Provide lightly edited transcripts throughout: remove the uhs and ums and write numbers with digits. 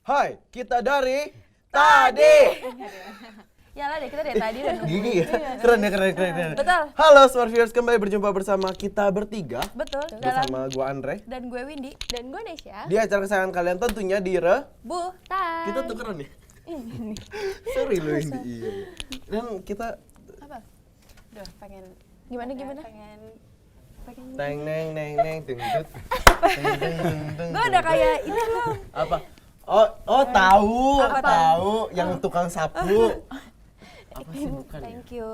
Hai, kita dari Tadi. Yalah deh, kita dari tadi udah nunggu. Gini ya, keren ya, keren. Betul. Halo Smart Viewers, kembali berjumpa bersama kita bertiga. Betul. Bersama gua Andre. Dan gue Windy. Dan gue Nesya. Di acara kesayangan kalian tentunya di Butan. Kita tukeran ya? Sorry lo ini. Iya. Dan kita Apa? Duh, pengen Gimana? pengen teng neng neng neng ting tut. Teng, teng, teng, teng, Gue udah teng, kayak teng. ini loh. Apa? Oh tahu, Apa? tahu yang tukang sapu. Apa sih bukan ya? Thank you.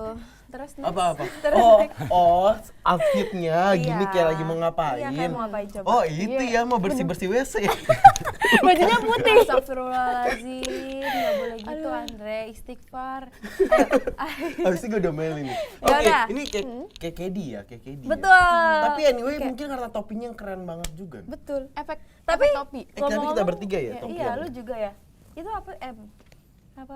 Terus Apa? Terus Oh, outfitnya gini Iya. kayak lagi mau ngapain? Iya, kayak mau ngapain coba. Oh, itu ya mau bersih-bersih WC. bajunya putih. Astagfirullahaladzim, gak boleh gitu Andre, istighfar. Habis itu gue domelin nih. Ya Oke, udah. ini kayak Kedi ya, kayak Kedi. ya. Betul. Tapi anyway Kayak- mungkin karena topinya yang keren banget juga. Betul. Efek Tapi topi. Tadi kita ngomong-ngomong- bertiga ya, topi Iya, apa? lu juga ya. Itu apa M? Apa?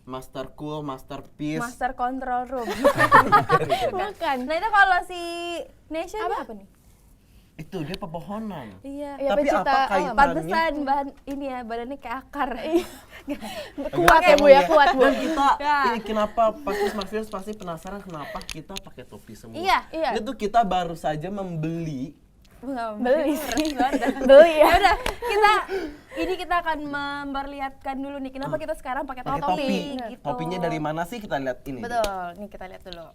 Master Cool, Masterpiece. Master Control Room. Bukan. Nah itu kalau si Nesha ini apa nih? Itu dia pepohonan. Iya. Iya, Tapi pecinta apa alam. kaitannya? Pantesan bahan ini ya, badannya kayak akar. Kuat ya Bu ya, kuat Bu. Dan kita Ya. ini kenapa pasti Smart Viewers pasti penasaran kenapa kita pakai topi semua. Iya. Ini tuh kita baru saja membeli Beli sih. Beli Beli ya. ya udah, kita akan memperlihatkan dulu nih kenapa kita sekarang pakai pakai topi. topi. Gitu. Topinya dari mana sih kita lihat ini. Betul. Nih kita lihat dulu.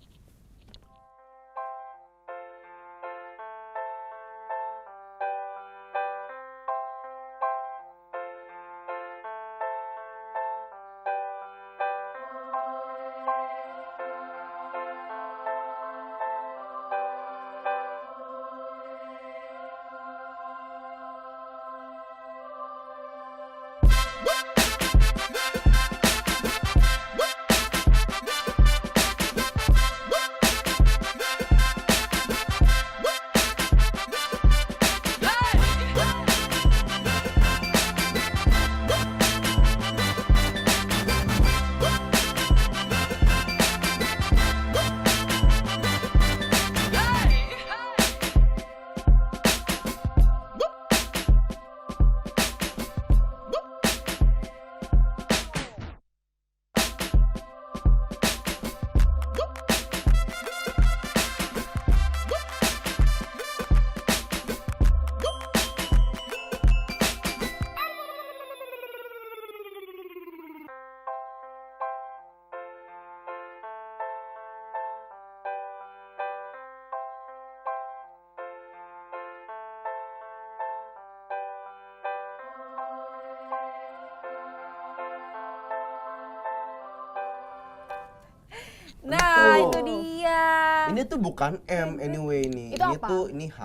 Nah, Betul. itu dia. Ini tuh bukan M anyway ini. Itu Ini apa? tuh ini H,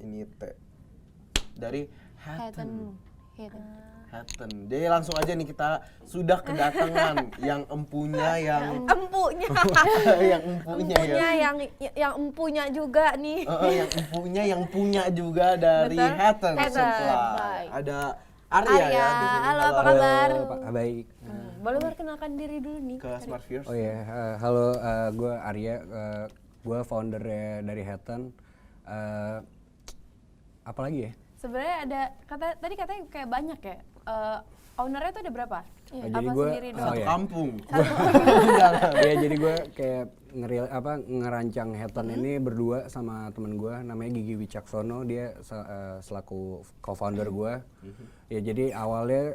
ini T. Dari Hatton. Hatton. Jadi langsung aja nih kita sudah kedatangan yang empunya yang Empunya. yang empunya ya. yang empunya juga nih. Yang empunya yang punya juga dari Betul. Hatton Hatton. Supply. Ada Arya ya di sini. Halo, apa kabar? Pak, baik. Boleh perkenalkan diri dulu nih. Ke Smart Viewers. Oh ya, halo, gue Arya, gue founder dari Hatton. Apa lagi ya? Sebenarnya ada tadi katanya kayak banyak ya. Ownernya tuh ada berapa? Jadi Apa gua- sendiri oh, doang? Satu iya. kampung. Ya jadi gue kayak ngerancang Hatton ini berdua sama temen gue, namanya Gigi Wicaksono. Dia selaku co-founder gue. Ya jadi awalnya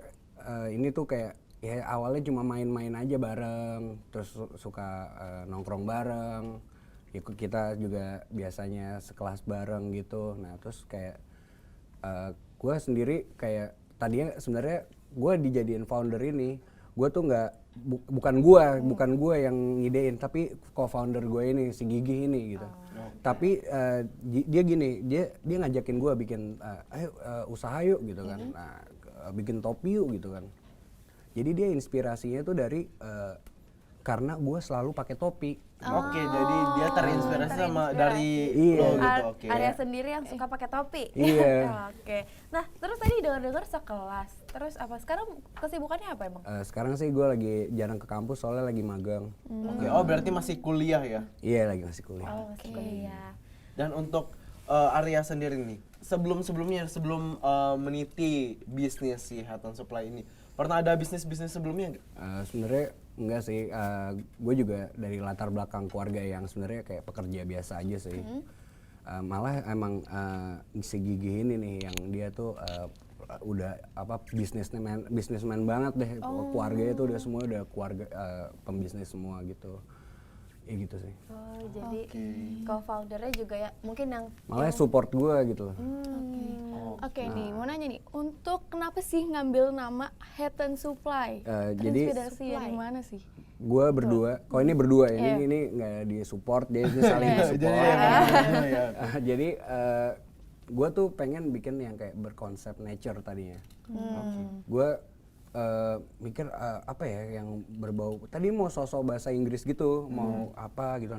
ini tuh kayak ya awalnya cuma main-main aja bareng, terus suka nongkrong bareng. Ya, kita juga biasanya sekelas bareng gitu. Nah terus kayak gue sendiri kayak tadinya sebenarnya gue dijadiin founder ini, gue tuh bukan gue yang ngidein, tapi co-founder gue ini si Gigi ini gitu. Tapi dia gini, dia ngajakin gue bikin ayo usaha yuk gitu kan. Nah, bikin topi yuk gitu kan. Jadi dia inspirasinya tuh dari karena gue selalu pakai topi. Oke, jadi dia terinspirasi sama terinspirasi. dari Iya. lo gitu. Oke. Arya sendiri yang suka pakai topi. Iya. Oke. Nah, terus tadi dengar-dengar sekelas. Terus apa? Sekarang kesibukannya apa emang? Sekarang sih gue lagi jarang ke kampus soalnya lagi magang. Oke, oh berarti masih kuliah ya. Iya lagi masih kuliah. Oh, masih kuliah. Dan untuk Arya sendiri nih, sebelum meniti bisnis si Head and Supply ini, pernah ada bisnis sebelumnya nggak? Sebenarnya enggak sih, gue juga dari latar belakang keluarga yang sebenarnya kayak pekerja biasa aja sih. Malah emang si Gigi ini nih yang dia tuh udah bisnismen banget deh. Keluarganya tuh udah keluarga pembisnis semua gitu. Ya gitu sih. Oh, jadi co-foundernya juga ya mungkin yang Malah support gue gitu loh. Oke nih, mau nanya nih, untuk kenapa sih ngambil nama Head and Supply? Jadi Inspirasi dari mana sih? gue berdua, kalau ini berdua ya, ini nggak di support, dia ini saling support. Jadi gue tuh pengen bikin yang kayak berkonsep nature tadinya. Gue mikir apa ya yang berbau. Tadi mau sosok bahasa Inggris gitu, mau apa gitu,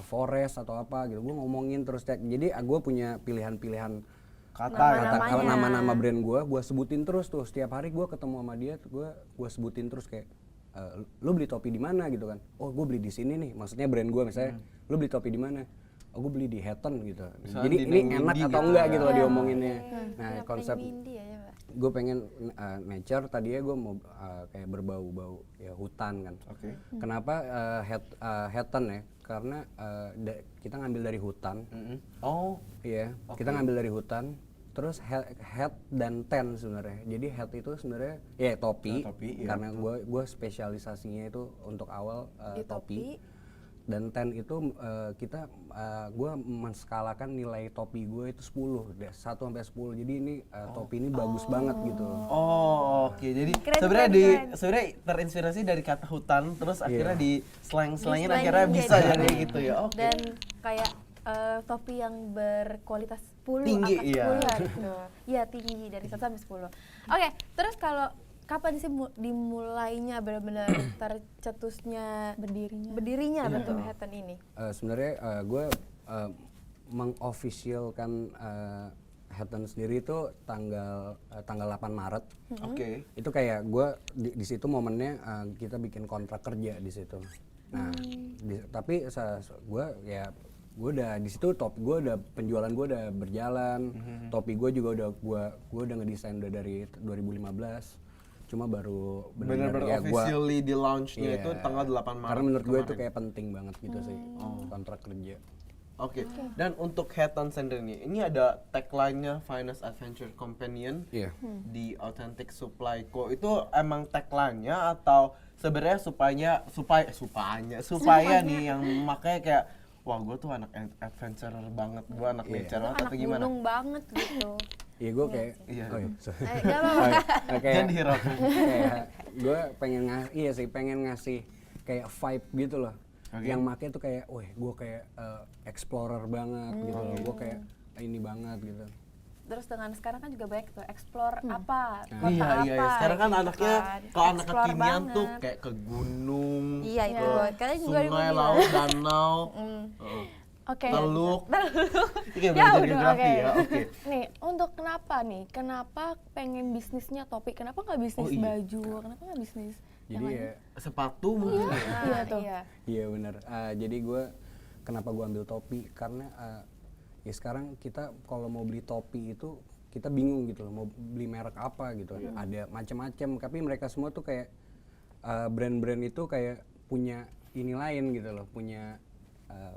forest atau apa gitu. Gue ngomongin terus, jadi gue punya pilihan-pilihan nama-nama brand gue sebutin terus tuh. Setiap hari gue ketemu sama dia, gue sebutin terus kayak, lu beli topi di mana gitu kan? Oh, gue beli di sini nih. Maksudnya brand gue misalnya, lu beli topi di mana? Oh, gue beli di Hatton gitu. Misalnya Jadi ini enak Mindy atau gitu enggak ya. gitu loh diomonginnya. Nah, kenapa konsep Mindy ya, Mbak? gue pengen nature, tadinya gue mau kayak berbau-bau ya hutan kan. Kenapa Hatton ya? Karena kita ngambil dari hutan. Oh, Iya, kita ngambil dari hutan. Terus hat dan ten sebenarnya. Jadi hat itu sebenarnya ya topi, karena gue spesialisasinya itu untuk awal topi. Dan ten itu gue menskalakan nilai topi gue itu 10 deh, 1 sampai 10. Jadi ini topi ini bagus banget gitu. Oh, oke. Jadi sebenarnya terinspirasi dari kata hutan, terus akhirnya di slang-slangin akhirnya bisa jadi gitu ya. Oke. Dan kayak topi yang berkualitas 10 Tinggi, angka 10 iya. lah gitu. Iya, tinggi dari 1 sampai 10. Oke, terus kalau kapan sih dimulainya benar-benar tercetusnya berdirinya bentuk Hatton ini? Sebenarnya gue mengofisialkan Hatton sendiri itu tanggal 8 Maret. Oke. Itu kayak gue di situ momennya kita bikin kontrak kerja di situ. Nah, tapi gue udah di situ, gue udah penjualan gue udah berjalan, topi gue juga gue udah ngedesain udah dari 2015. Cuma baru benar-benar ya officially di launch-nya itu tanggal 8 Maret. Karena menurut gue itu kemarin. kayak penting banget gitu sih, kontrak kerja. Oke. Dan untuk Hatton sendiri ini ada tagline-nya Finest Adventure Companion di Authentic Supply Co. Itu emang tagline-nya atau sebenarnya supaya nih yang makanya kayak wah, gue tuh anak adventurer banget, gue anak nature banget atau gimana? Gunung banget gitu. Iya, gue kayak Gak apa-apa. Jangan dihiraukan. Gue pengen ngasih kayak vibe gitu loh. Yang make tuh kayak, wah, gue kayak explorer banget gitu loh. Gue kayak ini banget gitu. Terus dengan sekarang kan juga banyak tuh explore apa, kota Iya, apa. iya. Sekarang kan gitu anaknya, kan. kalau anak Explore kekinian banget. tuh kayak ke gunung, Iya, itu. Kalian juga sungai, laut, danau, Oke. teluk. Ini kayak Ya belajar udah, geografi oke. ya, oke. Nih, untuk kenapa pengen bisnisnya topi? Kenapa nggak bisnis baju? Kenapa nggak bisnis Jadi ya, Sepatu mungkin. Iya tuh. iya benar. Jadi gue kenapa gue ambil topi? Karena ya sekarang kita kalau mau beli topi itu kita bingung gitu loh, mau beli merek apa gitu. Ada macam-macam, tapi mereka semua tuh kayak brand-brand itu kayak punya ini lain gitu loh, punya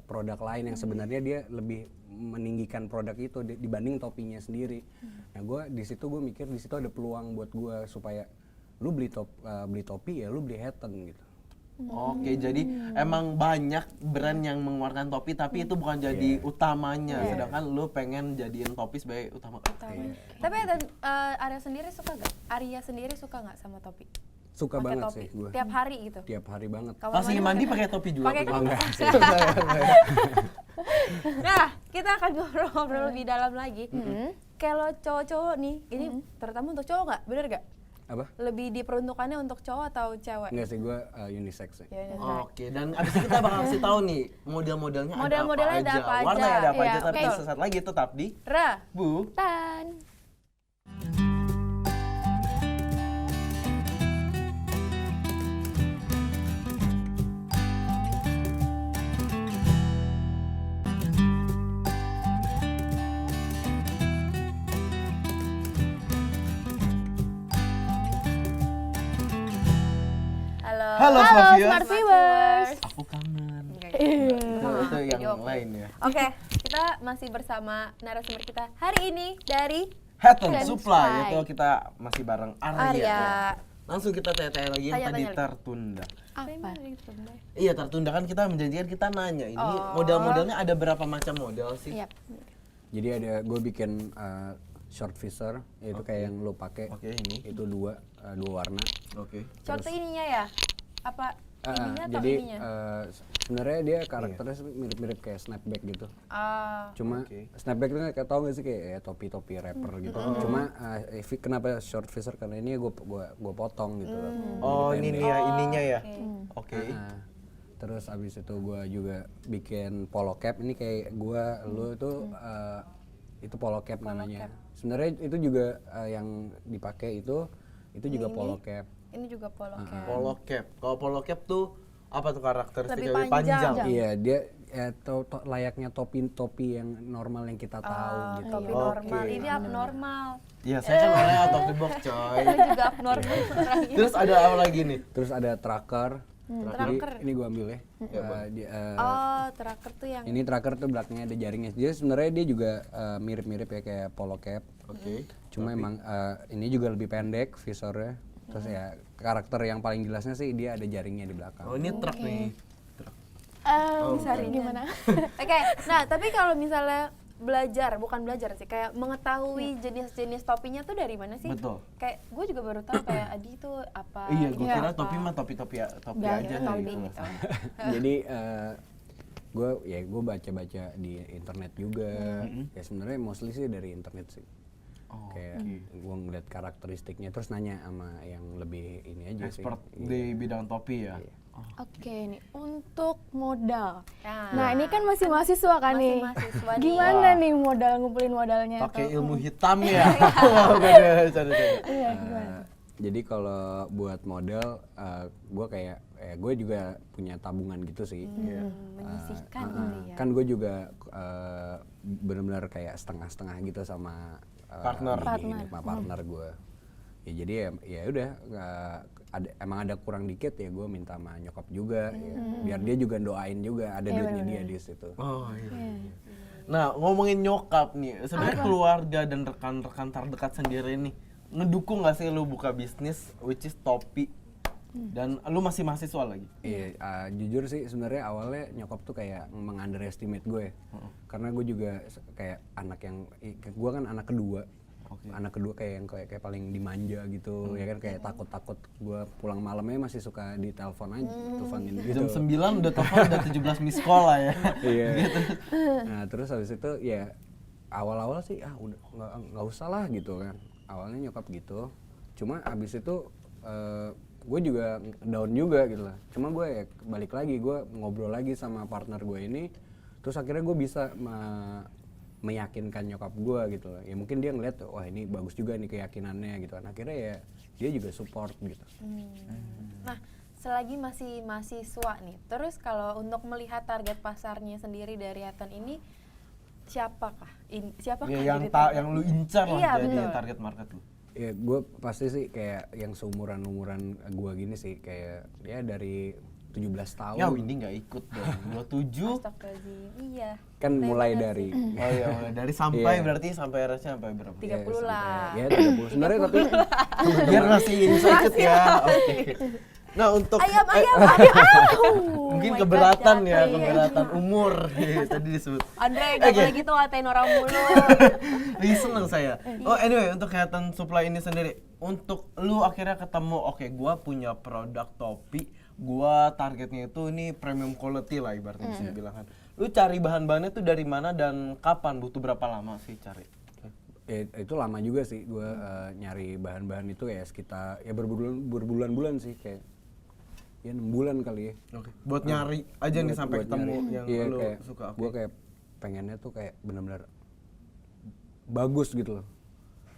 produk lain yang sebenarnya dia lebih meninggikan produk itu dibanding topinya sendiri. Nah, gue di situ gue mikir di situ ada peluang buat gue supaya lu beli topi ya lu beli Hatton gitu. Oke, jadi emang banyak brand yang mengeluarkan topi tapi itu bukan jadi utamanya, sedangkan lu pengen jadiin topi sebagai utama. Tapi Arya sendiri suka nggak sama topi? Suka Pakai banget topi? sih gue. Tiap hari gitu? Tiap hari banget. Kamar Pas lagi mandi pakai topi juga. Pakai apa topi. gimana? Nah, kita akan ngobrol lebih dalam lagi. Kalau cowok-cowok nih, ini terutama untuk cowok nggak? Bener nggak? Apa? Lebih diperuntukannya untuk cowok atau cewek? Enggak sih, gue unisex sih. Ya, Oke, dan abis itu kita bakal kasih tahu nih model-modelnya Model-modelnya ada apa aja. warnanya ada apa Iya, aja, tapi betul. sesaat lagi tetap di Bu. Tan. Halo Smart Viewers. Smart Viewers. Aku kangen. Iya. Itu yang lain ya. Oke, kita masih bersama narasumber kita hari ini dari Hatton Hatton Supply Supply. itu kita masih bareng Arya. Arya. Langsung kita tanya-tanya lagi yang tadi Tanya-tanya lagi. tertunda. Apa? Iya tertunda kan kita menjanjikan kita nanya ini model-modelnya ada berapa macam model sih? Iya. Jadi gue bikin short visor, yaitu kayak yang lo pakai. Oke, ini. Itu dua warna. Oke. Short ininya ya? Apa ininya atau Jadi ininya? sebenarnya dia karakternya mirip-mirip kayak snapback gitu. Ah, Cuma snapback itu kayak tau gak sih kayak ya, topi-topi rapper gitu. Cuma kenapa short visor karena ini gua potong gitu loh. Oh ini nih ya ininya ya. oke. Oke. Terus abis itu gua juga bikin polo cap. Ini kayak lu itu polo cap namanya. Sebenarnya itu juga yang dipakai itu juga polo cap. Ini juga polo cap. Polo cap. Kalau polo cap tuh apa tuh karakteristiknya? Lebih Lebih panjang. Iya, dia layaknya topi yang normal yang kita tahu gitu. Topi normal, ini abnormal. Iya, saya kan orangnya out of the box, coy. Ini juga abnormal orangnya. Terus ada apa lagi nih? Terus ada tracker. Jadi tracker. ini gua ambil ya. Oh, tracker tuh yang Ini tracker tuh belakangnya ada jaringnya. Jadi sebenarnya dia juga mirip-mirip ya kayak polo cap. Oke. Cuma emang ini juga lebih pendek visornya. Terus ya karakter yang paling jelasnya sih dia ada jaringnya di belakang. Oh, ini truk nih. Bisa gimana? Oke, nah tapi kalau misalnya bukan belajar sih, kayak mengetahui jenis-jenis topinya tuh dari mana sih? Betul. Kayak gue juga baru tahu kayak Adi itu apa. Iya, ini gue kira apa. topi mah topi aja topi gitu. gitu. Jadi gue baca-baca di internet juga. Ya sebenarnya mostly sih dari internet sih. Kayak gue ngeliat karakteristiknya terus nanya sama yang lebih ini aja sih. Expert di bidang topi ya. Oke, nih untuk modal. Nah, Nah, ini kan masih mahasiswa kan masih nih. mahasiswa nih. Gimana nih ngumpulin modalnya? Pakai atau- ilmu hitam ya. Iya, gimana? Jadi kalau buat model, gue juga punya tabungan gitu sih. menyisihkan ini ya. Kan gue juga benar-benar kayak setengah-setengah gitu sama Partner. partner gue. Ya jadi ya udah emang ada kurang dikit ya gue minta sama nyokap juga ya. Biar dia juga doain juga ada duitnya dia di situ. Oh iya. Nah, ngomongin nyokap nih, sebenarnya keluarga dan rekan-rekan terdekat sendiri nih ngedukung gak sih lu buka bisnis which is topi? Dan lu masih mahasiswa lagi? Iya, jujur sih sebenarnya awalnya nyokap tuh kayak meng-underestimate gue. Karena gue juga kayak gue kan anak kedua. Anak kedua kayak paling dimanja gitu, ya kan kayak takut gue pulang malamnya masih suka ditelepon aja, teleponin gitu. Jam 9 udah telepon udah 17 miss call lah ya. Iya. Nah, terus habis itu ya awal-awal sih udah nggak usah lah gitu kan. Awalnya nyokap gitu. Cuma habis itu gue juga down juga gitu lah. Cuma gue ya balik lagi, gue ngobrol lagi sama partner gue ini, terus akhirnya gue bisa meyakinkan nyokap gue gitu lah. Ya mungkin dia ngeliat, wah ini bagus juga nih keyakinannya gitu kan. Akhirnya ya dia juga support gitu. Nah, selagi masih mahasiswa nih, terus kalau untuk melihat target pasarnya sendiri dari Hatton ini, siapakah Ya, yang lu incar lah Iya, jadi betul. target market lu. Ya gue pasti sih kayak yang seumuran gue gini sih, kayak ya dari 17 tahun. Ya Windy nggak ikut dong. 27. Astagfirullahaladzim, iya. Kan mulai dari Oh iya, mulai dari sampai Iya. berarti sampai RS-nya sampai berapa? 30 lah. ya 30 sebenarnya tapi Biar masih insight ya. Oke. Nah, untuk Ayam. mungkin Oh my keberatan God, ya, jatuh. keberatan umur. Tadi disebut. Andre, gak boleh gitu ngatain orang mulu. Lagi seneng saya. Oh anyway, untuk Hatton Supply ini sendiri, untuk lu akhirnya ketemu, oke, gua punya produk topi, gua targetnya itu ini premium quality lah ibaratnya bisa dibilang kan. Lu cari bahan-bahannya tuh dari mana dan kapan? Butuh berapa lama sih cari? itu lama juga sih gue nyari bahan-bahan itu ya sekitar ya berbulan-bulan sih kayak ya 6 bulan kali ya. Oke. Buat nyari aja nih sampai Buat ketemu nyari. yang Iya, lu kayak suka. Oke. gue kayak pengennya tuh kayak benar-benar bagus gitu loh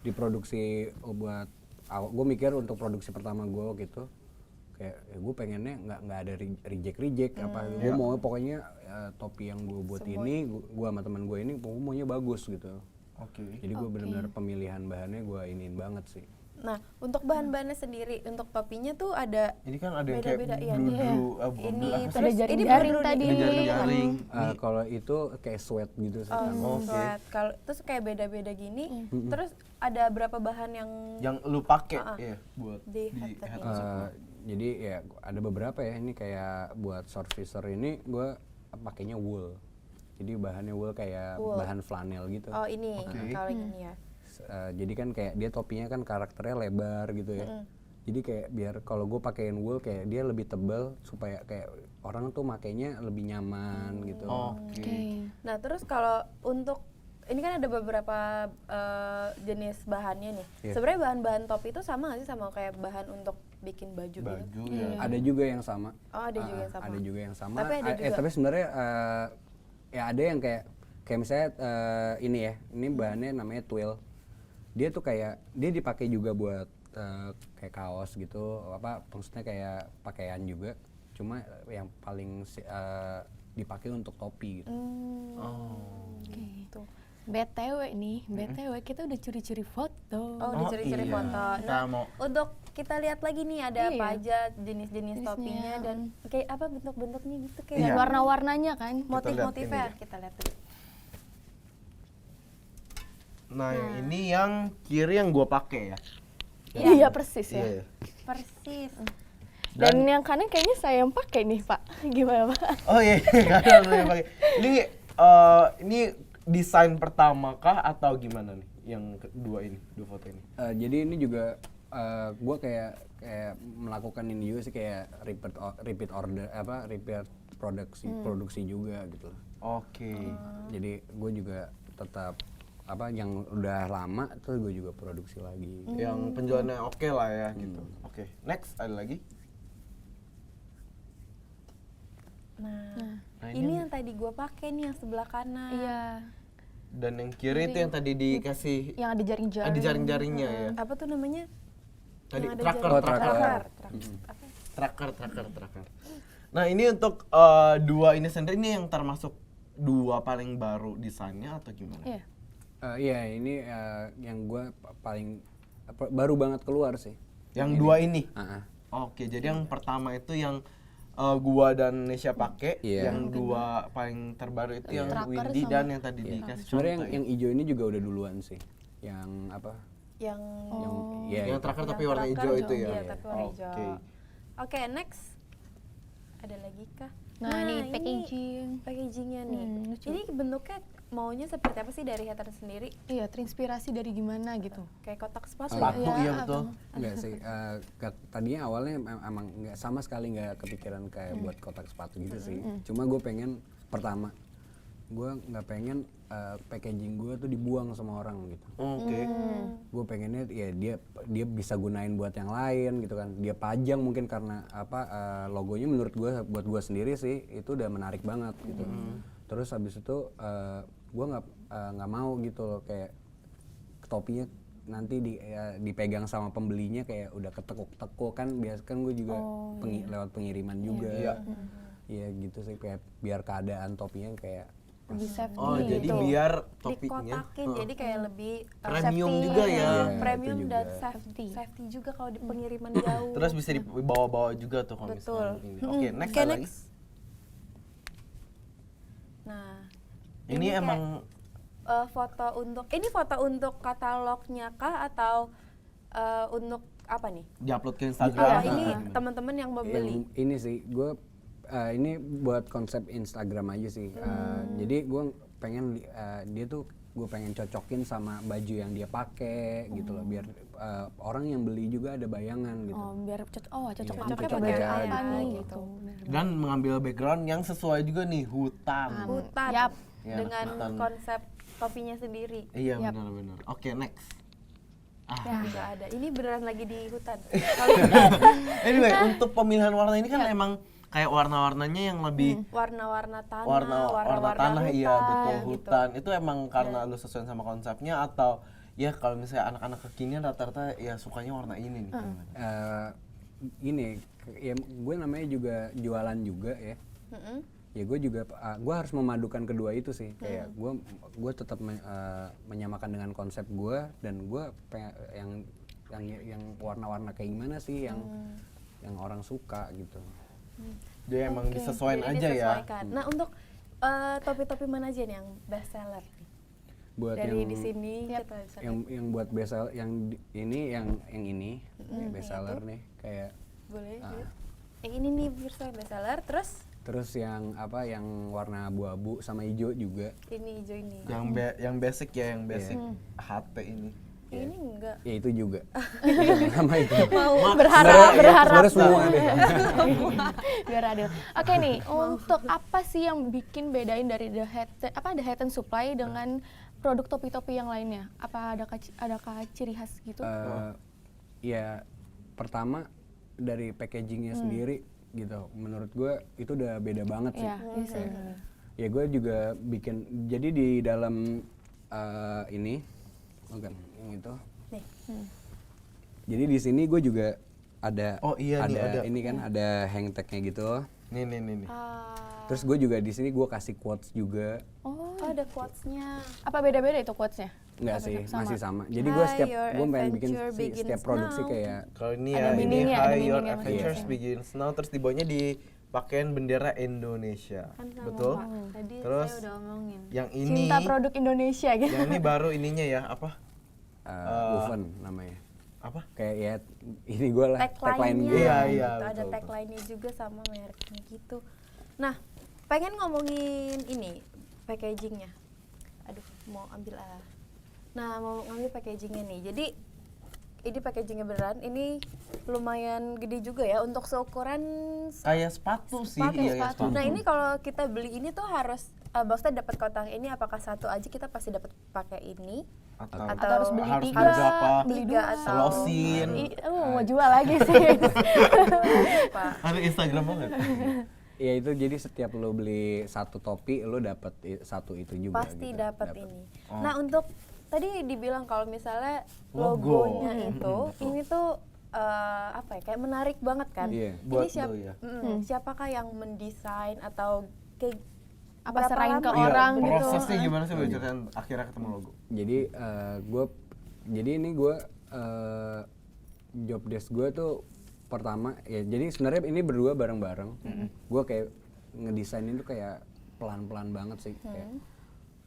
diproduksi buat gue mikir untuk produksi pertama gue gitu kayak ya gue pengennya nggak ada reject apa gue mau pokoknya topi yang gue buat ini gue sama teman gue ini maunya bagus gitu. Oke. Jadi gue benar-benar pemilihan bahannya gue iniin banget sih. Nah, untuk bahan-bahannya sendiri, untuk topinya tuh ada Ini kan ada yang kayak beda-beda, iya. blue, ini apa terus Ada ini jaring-jaring blue tadi. nih. ini jaring-jaring. Kalau itu kayak sweat gitu sih. Oh, Oke. sweat. Kalau terus kayak beda-beda gini, terus ada berapa bahan yang Yang lu pakai ya buat Di di headset head ini. Jadi ya ada beberapa ya, ini kayak buat surfacer ini gue pakainya wool. Jadi bahannya wool kayak bahan flanel gitu. Oh, ini kalau yang ini ya. Jadi kan kayak dia topinya kan karakternya lebar gitu ya. Jadi kayak biar kalau gue pakein wool kayak dia lebih tebal supaya kayak orang tuh makainya lebih nyaman gitu. Oke. Nah, terus kalau untuk ini kan ada beberapa jenis bahannya nih. Iya. Sebenarnya bahan-bahan topi itu sama nggak sih sama kayak bahan untuk bikin baju, gitu? Baju ya. Ada juga yang sama. Oh, ada juga yang sama. Ada juga yang sama. Tapi ada juga. Tapi sebenarnya ya ada yang kayak misalnya ini ya, ini bahannya namanya twill. Dia tuh kayak dia dipakai juga buat kayak kaos gitu, apa maksudnya kayak pakaian juga. Cuma yang paling dipakai untuk topi gitu. Gitu. BTW nih, BTW kita udah curi-curi foto. Oh, dicuri-curi iya. foto. Kita Nah, mau- untuk kita lihat lagi nih ada apa Iya. aja jenis-jenis Jenisnya, topinya dan kayak apa bentuk-bentuknya gitu Dan kayak warna-warnanya kan. motif-motifnya ini. kita lihat dulu. Nah, yang ini yang kiri yang gua pakai ya. Iya persis ya. Iya. Persis. Dan yang kanan kayaknya saya yang pakai nih Pak. Gimana Pak? Oh iya, kadang lu yang pakai. Ini desain pertama kah atau gimana nih? Yang kedua ini, dua foto ini. Jadi ini juga gue kayak melakukan ini juga sih kayak repeat order apa repeat produksi juga gitu. Oke. Jadi gue juga tetap apa yang udah lama terus gue juga produksi lagi. Yang penjualannya oke lah ya gitu. Oke, next ada lagi. Nah, ini yang tadi gua pakai nih yang sebelah kanan. Iya. Dan yang kiri itu yang tadi dikasih Yang ada jaring-jaring. ada jaring-jaringnya ya. Apa tuh namanya? Tadi Yang ada tracker, jaring- tracker. Tracker. Nah, ini untuk dua ini sendiri ini yang termasuk dua paling baru desainnya atau gimana? Iya. Iya ini yang gue paling baru banget keluar sih. Yang dua ini. Ah, ah. Oke, jadi yang pertama itu yang gua dan Nesya pakai, Iya. yang dua paling terbaru itu yang Tracker Windy sama- dan yang tadi dikasih Sebenarnya contoh yang hijau ini juga udah duluan sih. Yang apa? Yang Iya. yang tracker tapi warna tracker hijau itu ya. Iya, tapi warna hijau. Oke. Oke, next. Ada lagi kah? Nah, ini packaging. Packagingnya nih. lucu. Ini bentuknya maunya seperti apa sih dari Hatter sendiri? Iya, terinspirasi dari gimana gitu. Kayak kotak sepatu. Sepatu Iya, iya betul. Enggak sih, tadinya awalnya emang nggak sama sekali nggak kepikiran kayak buat kotak sepatu gitu sih. Cuma gue pengen pertama, gue nggak pengen packaging gue tuh dibuang sama orang gitu. Oke. Gue pengennya ya dia bisa gunain buat yang lain gitu kan. Dia pajang mungkin karena apa logonya menurut gue buat gue sendiri sih itu udah menarik banget gitu. Terus habis itu gue nggak mau gitu loh kayak topinya nanti dipegang sama pembelinya kayak udah ketekuk-tekuk kan biasa kan gue juga lewat pengiriman juga. Iya gitu sih kayak biar keadaan topinya kayak Lebih safety Oh, gitu. jadi biar topinya Dikotakin jadi kayak lebih premium safety, juga ya. Iya, Premium itu dan juga. safety. Safety juga kalau di pengiriman jauh. terus bisa dibawa-bawa juga tuh kalau Betul. misalnya ini. Oke, next Oke, ada lagi. next. Nah, Ini kayak, emang foto untuk katalognya kah atau untuk apa nih? diupload ke Oh, Instagram. ini teman-teman yang mau beli. yang ini sih gue ini buat konsep Instagram aja sih. Jadi gue pengen dia tuh gue pengen cocokin sama baju yang dia pakai gitu loh biar orang yang beli juga ada bayangan gitu. Oh, biar cocok Cocoknya apa pakai baju apa apa nih gitu. gitu. Dan mengambil background yang sesuai juga nih hutan. Hutan Yap. Ya, dengan hutan. konsep topinya sendiri. Iya benar-benar. Oke, next. Nggak ada. Ini beneran lagi di hutan. Anyway, untuk pemilihan warna ini kan emang kayak warna-warnanya yang lebih Warna-warna tanah, warna tanah hutan, iya betul gitu. hutan. Itu emang karena lu sesuai sama konsepnya atau ya kalau misalnya anak-anak kekinian rata-rata ya sukanya warna ini nih. Ini ya gue namanya juga jualan juga ya. ya gue juga gue harus memadukan kedua itu sih, kayak gue tetap menyamakan dengan konsep gue, dan gue yang warna-warna kayak gimana sih yang orang suka gitu. Dia emang Oke, disesuaikan jadi aja ya. disesuaikan. Nah, untuk topi-topi mana aja nih yang best seller nih? Buat Dari yang di sini kita bisa yang buat best seller yang ini best seller nih, kayak boleh lihat. Yang ini nih Virsa best seller, terus yang warna abu-abu sama hijau juga. ini hijau ini. Yang basic ya, yang basic HT ini. Yang ini enggak. Ya itu juga. Sama itu. Berharap Sebenarnya semua deh. biar adil. Oke nih, untuk apa sih yang bikin bedain dari The Hat and Supply dengan produk topi-topi yang lainnya? Apa adakah ciri khas gitu? Ya pertama dari packagingnya sendiri gitu. Menurut gue itu udah beda banget sih. Iya, bisa. Ya gue juga bikin, jadi di dalam ini bukan yang itu. Nih. Jadi di sini gue juga ada Oh iya nih, ada. ini kan ada hang tag-nya gitu. Nih. Terus gue juga di sini gue kasih quotes juga. Oh, ada quotes-nya. apa beda-beda itu quotes-nya? Enggak Apa sih, sama? masih sama. Jadi gue Your pengen bikin adventure setiap begins produksi now. kayak Kalau ini Ada ya, ini meaning-nya, ada Hi, Your meaning-nya Adventures masing-masing. Begins Now, terus di bawahnya dipakein bendera Indonesia. Kan sama Betul? Pak. Tadi Terus saya udah omongin. Yang ini, Cinta produk Indonesia gitu. yang ini baru ininya ya, apa? Woven namanya. Apa? Kayak ya ini gue lah tagline Tagline-nya. gue. Iya, gitu. betul, Ada betul. tagline-nya juga sama mereknya gitu. Nah, pengen ngomongin ini packagingnya. Aduh, mau ambil Nah, mau ngambil packagingnya nih. Jadi ini packagingnya beneran. Ini lumayan gede juga ya untuk seukuran Kayak sepatu sih, sepatu. iya, kayak sepatu. Nah, ini kalau kita beli ini tuh harus maksudnya dapat kotak ini, apakah satu aja kita pasti dapat pakai ini? Atau harus beli harus tiga, beli berapa? beli Tiga dua. atau Selosin. Mau jual lagi sih. Pak. Ada Instagram banget. Ya itu jadi setiap lo beli satu topi lo dapet satu itu juga. Pasti gitu. dapat Dapet. ini. Oh. Nah, untuk tadi dibilang kalau misalnya Logo. logonya itu ini tuh apa ya, kayak menarik banget kan. Iya. Ini Buat lo ya. siapakah yang mendesain atau kayak Apa berapa serain ke lama? orang Iya, gitu? prosesnya gimana sih boleh ceritain akhirnya ketemu logo? Jadi gue job desk gue tuh pertama ya, jadi sebenarnya ini berdua bareng-bareng. Gue kayak ngedesain itu kayak pelan-pelan banget sih,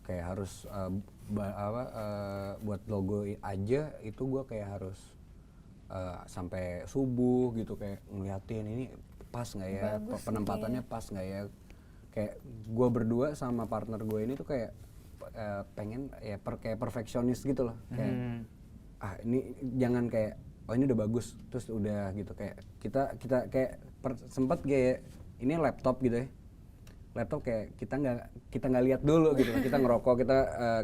kayak harus buat logo aja itu gue kayak harus sampai subuh gitu, kayak ngeliatin ini pas nggak ya, penempatannya pas nggak ya. Kayak gue berdua sama partner gue ini tuh kayak pengen ya kayak perfeksionis gitu loh, kayak ini jangan kayak oh ini udah bagus terus udah gitu, kayak kita kayak sempet kayak ini laptop gitu ya, laptop kayak kita nggak lihat dulu gitu, kita ngerokok,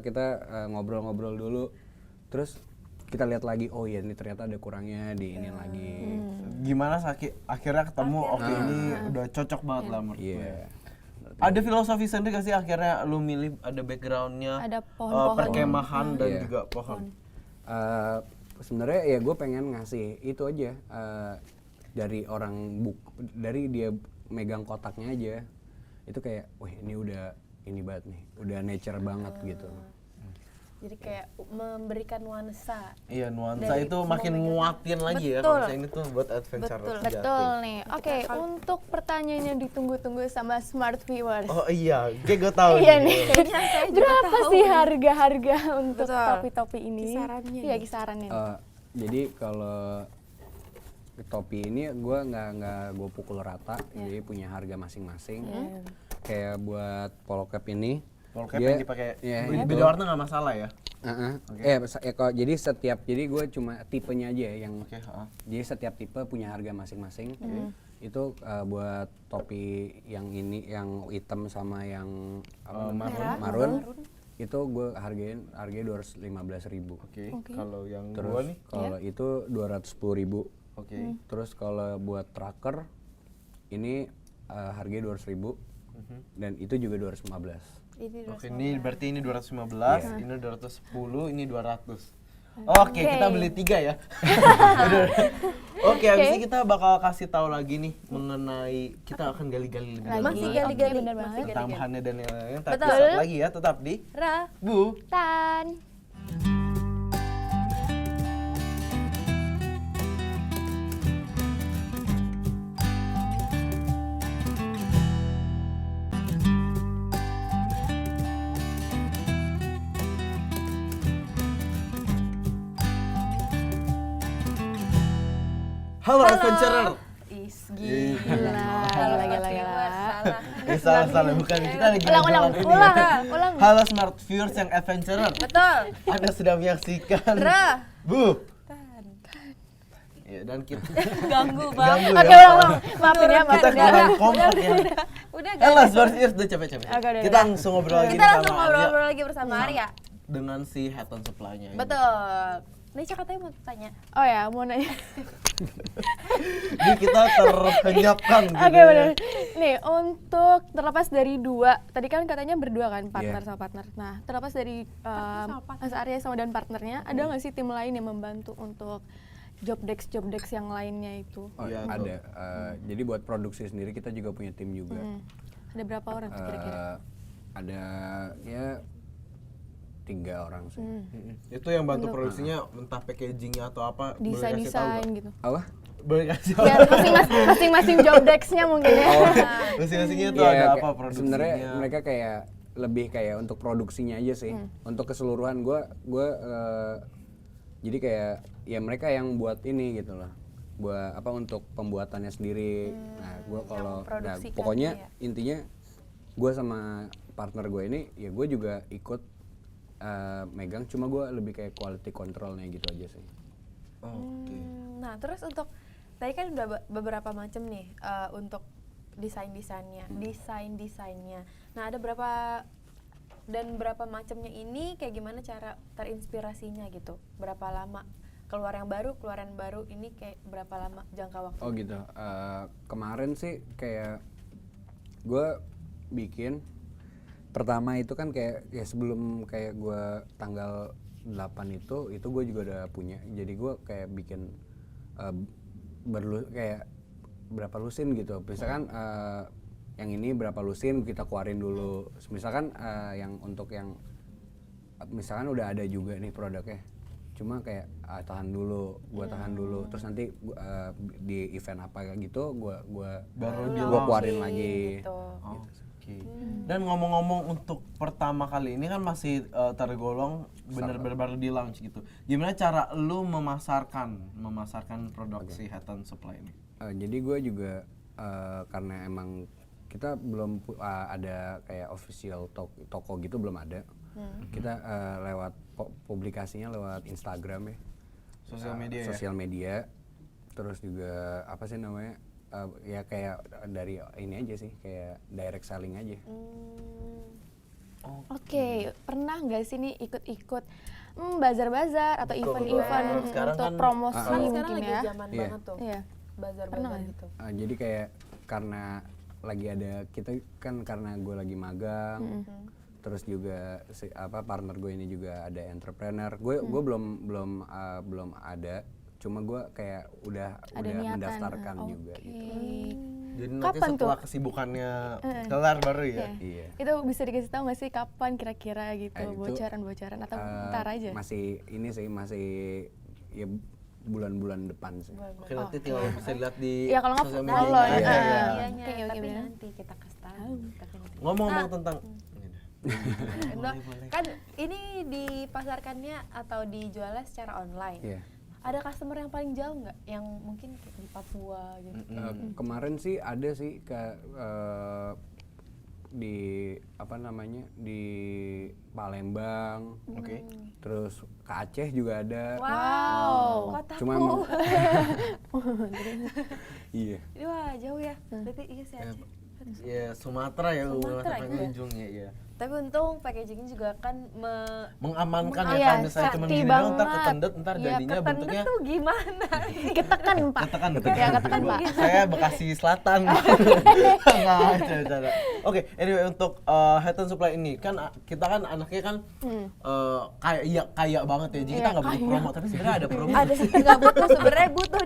kita ngobrol-ngobrol dulu, terus kita lihat lagi, oh iya ini ternyata ada kurangnya di ini lagi. Gimana akhirnya ketemu, oke ini udah cocok banget lah menurut gue. Iya. Ada filosofi sendiri gak sih akhirnya lu milih ada backgroundnya, Ada pohon-pohon. perkemahan dan Iya. juga pohon. Sebenarnya ya gue pengen ngasih itu aja dari dari dia megang kotaknya aja itu kayak, wih ini udah ini banget nih, udah nature banget gitu. Jadi kayak memberikan nuansa. Iya, nuansa Dari itu makin mau nguatin lagi ya Betul. kalau misalnya ini tuh buat adventure Betul. sejati. Betul nih. Oke, untuk pertanyaan yang ditunggu-tunggu sama smart viewers. Oh iya, kayak gue tahu. Iya nih. Kayaknya saya juga Berapa tahu sih nih. harga-harga untuk Betul. topi-topi ini? Kisarannya Iya, nih. kisarannya. Jadi kalau topi ini gue nggak gue pukul rata, jadi punya harga masing-masing. Kayak buat polo cap ini, Polo cap dia- yang dipakai iya, beda itu. warna nggak masalah ya? Jadi gue cuma tipenya aja yang. Oke, Jadi setiap tipe punya harga masing-masing. Itu buat topi yang ini, yang hitam sama yang marun. Itu gue harganya 215.000. Oke. Kalau yang Terus gua nih, kalau itu 210.000. oke. Terus kalau buat tracker ini harganya 200.000. Dan itu juga 215. Ini Oke, ini berarti ini 215, ini 210, ini 200. Oke, kita beli 3 ya. Oke, abis ini kita bakal kasih tahu lagi nih mengenai kita akan gali-gali lebih dalam Masih lagi gali-gali, bener masih banget. tentang gali-gali. Hana dan yang lain. Tapi Betul. saat lagi ya, tetap di Ra. Bu. Tan. Halo adventurer. Is Gila. gila. Gila, gila, Salah. gila. Salah bukan kita lagi Ulang, ngejalan ini. ulang. Halo smart viewers yang adventurer. Betul. Anda sudah menyaksikan Ra. Bu. Tan. Ya, dan kita Ganggu banget. ganggu Oke, ya. ulang. Maafin ya, Kita maafin ya. kurang kompak ya. Udah Halo guys. smart viewers udah capek-capek. Oke, udah. Kita langsung ngobrol lagi Kita langsung sama Arya ngobrol-ngobrol lagi bersama Arya. dengan si head on supply-nya. ini. Betul. Neca katanya mau tanya. Oh ya, mau nanya. Jadi kita terhenyapkan gitu. Oke, ya. benar. Nih, untuk terlepas dari dua, tadi kan katanya berdua kan, partner Iya. sama partner. Nah, terlepas dari sama partner. Mas Arya sama dan partnernya, ada nggak sih tim lain yang membantu untuk job desk yang lainnya itu? Oh, Iya, ada. Jadi buat produksi sendiri kita juga punya tim juga. Ada berapa orang tuh kira-kira? Ada ya 3 orang sih. Itu yang bantu produksinya entah packagingnya atau apa. boleh kasih tahu Desain nggak? gitu. Apa? Boleh kasih Ya, masing-masing job desk-nya mungkin ya. Masing-masingnya itu Iya, ada kayak- apa produksinya? Sebenarnya mereka kayak lebih kayak untuk produksinya aja sih. Untuk keseluruhan gue jadi kayak ya mereka yang buat ini gitu loh. Buat apa untuk pembuatannya sendiri. Nah, gue kalau memproduksikannya pokoknya ya. intinya gue sama partner gue ini ya gue juga ikut megang, cuma gue lebih kayak quality controlnya gitu aja sih. Oke. Nah, terus untuk tadi kan udah beberapa macam nih untuk desainnya. Nah, ada berapa macamnya ini kayak gimana cara terinspirasinya gitu? Berapa lama keluar yang baru ini kayak berapa lama jangka waktu? Oh gitu. Kemarin sih kayak gue bikin pertama itu kan kayak ya sebelum kayak gue tanggal 8 itu gue juga udah punya. Jadi gue kayak bikin kayak berapa lusin gitu. Misalkan yang ini berapa lusin kita keluarin dulu. Misalkan yang untuk yang misalkan udah ada juga nih produknya. Cuma kayak tahan dulu, tahan dulu. Terus nanti di event apa gitu Baru gue keluarin lagi. Gitu. Oke. Dan ngomong-ngomong untuk pertama kali ini kan masih tergolong bener-bener baru di launch gitu. Gimana cara lu memasarkan produksi head on supply ini? Jadi gue juga karena emang kita belum ada kayak official toko gitu, belum ada. Kita lewat publikasinya lewat Instagram ya. Sosial media. Terus juga apa sih namanya? Ya kayak dari ini aja sih, kayak direct selling aja. Oke, pernah nggak sih nih ikut-ikut bazar-bazar atau Betul, event-event betul. Sekarang untuk kan- promosi Kan sekarang mungkin lagi ya? zaman Iya. banget tuh. Iya. Bazar-bazar gitu. Jadi kayak karena lagi ada kita kan karena gue lagi magang, terus juga partner gue ini juga ada entrepreneur. Gue belum ada, cuma gue kayak udah niatan. mendaftarkan juga Oke. gitu. Jadi nanti Kapan setelah tuh? kesibukannya kelar baru ya? Iya. Itu bisa dikasih tahu nggak sih kapan kira-kira gitu, Itu, bocoran-bocoran atau ntar aja? Masih ini sih, masih ya bulan-bulan depan sih. Oke, nanti tinggal bisa lihat di Ya kalau nggak sosial follow media. ya. Iya, iya. Ianya, Oke, tapi bener. nanti kita kasih tahu. Tapi nanti. Ngomong-ngomong tentang Nah, kan ini dipasarkannya atau dijualnya secara online. Iya. Ada customer yang paling jauh nggak? Yang mungkin kayak di Papua gitu. Kemarin sih ada sih di apa namanya di Palembang, Oke. terus ke Aceh juga ada. Wow, kotaku. Cuman iya. Wah, jauh ya. Berarti iya sih Aceh. Ya Sumatera ya, Sumatera sampai ya. ujungnya ya. Tapi untung packagingnya juga kan mengamankan Iya, ya, kalau misalnya cuma safety gini doang ntar banget. ketendet, ntar Iya, jadinya ketendet bentuknya tuh gimana? Ketekan Pak. ketekan Ya, ketekan Pak. Saya Bekasi Selatan. Nggak, bercanda. Oke, anyway untuk Head and Supply ini kan kita kan anaknya kan kaya banget ya. Jadi kita Iya, nggak butuh promo, tapi sebenarnya ada promo. Ada nggak butuh, sebenarnya butuh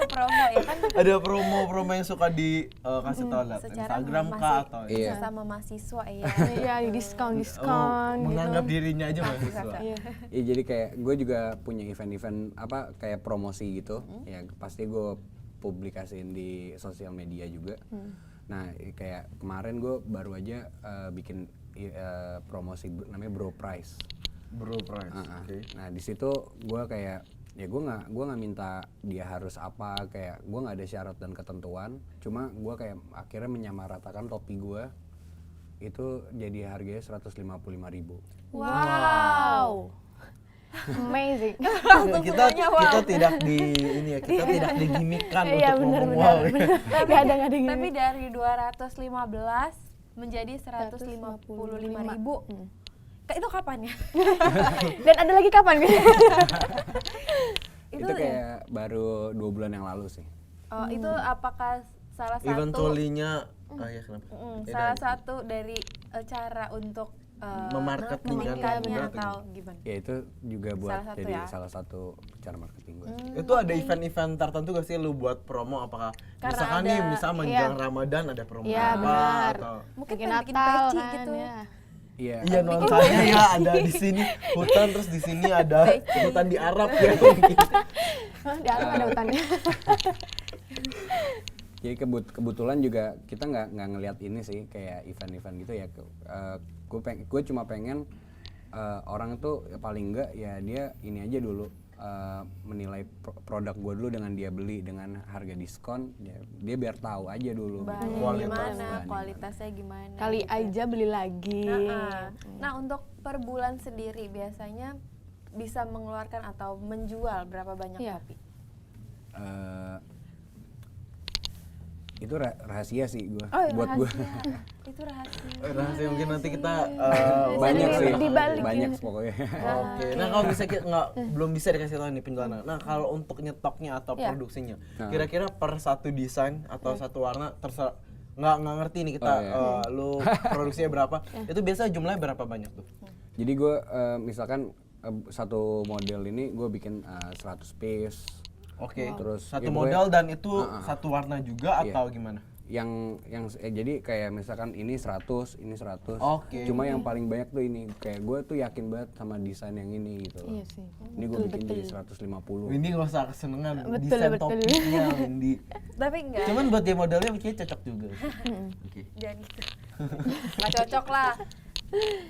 promo ya kan? Ada promo-promo yang suka kasih tahu lihat Secara Instagram masih kah atau Iya. sesama mahasiswa ya. Iya, diskon menganggap gitu. dirinya aja mahasiswa. Iya. Iya, jadi kayak gue juga punya event-event apa kayak promosi gitu. Ya pasti gue publikasiin di sosial media juga. Nah, kayak kemarin gue baru aja bikin promosi namanya Bro Price. Bro price. Oke. Nah, di situ gue kayak ya gue nggak minta dia harus apa, kayak gue nggak ada syarat dan ketentuan. Cuma gue kayak akhirnya menyamaratakan topi gue itu jadi harganya 155.000. Wow. Amazing. Kita tidak kita tidak digimikan Iya, untuk benar, ngomong benar, wow. benar. Nggak ada gini. Tapi dari 215 menjadi 155.000. Itu kapan ya? Dan ada lagi kapan? Itu kayak baru 2 bulan yang lalu sih. Oh, itu apakah salah satu Eventually-nya ya kenapa? salah satu dari cara untuk memarketingkannya atau gimana? Ya itu juga buat Salah satu jadi ya? salah satu cara marketing gue. Itu ada event-event tertentu gak sih lu buat promo, apakah Karena misalkan nih ada- misal menjelang Ramadan ada promo Iya, apa benar. atau Mungkin Bikin pengen bikin Natal peci kan, gitu. ya. Iya. iya nuansanya ya ada di sini hutan, terus di sini ada hutan di Arab ya mungkin. Hah, di Arab ada hutannya. Jadi kebetulan juga kita nggak ngelihat ini sih kayak event-event gitu ya. Gue cuma pengen orang tuh paling enggak ya dia ini aja dulu menilai produk gue dulu dengan dia beli dengan harga diskon, dia biar tahu aja dulu Bahannya Kualitas. gimana, kualitasnya gimana. Kali gitu ya. aja beli lagi. Nah, untuk per bulan sendiri biasanya bisa mengeluarkan atau menjual berapa banyak Iya. topi? Itu rahasia sih gue Oh, buat gue. Itu rahasia. Rahasia mungkin nanti kita Banyak Bisa sih, dibalikin. banyak pokoknya. Oke, nah kalau bisa belum bisa dikasih tahu nih penjualan. Nah kalau untuk nyetoknya atau Iya. produksinya, kira-kira per satu desain atau satu warna terserah nggak ngerti nih kita lu produksinya berapa? Itu biasa jumlahnya berapa banyak tuh? Jadi gue misalkan satu model ini gue bikin 100 piece. Oke, Terus satu ya model dan itu satu warna juga Iya. atau gimana? Jadi kayak misalkan ini 100, ini 100. Oke. Cuma yang paling banyak tuh ini. Kayak gue tuh yakin banget sama desain yang ini gitu loh. Iya sih. Ini gue bikin jadi 150. Ini gak usah kesenengan Betul, desain betul. topiknya Wendy. Tapi enggak. Cuman buat dia modelnya kayaknya cocok juga. Oke. Jangan gitu. Nggak cocok lah.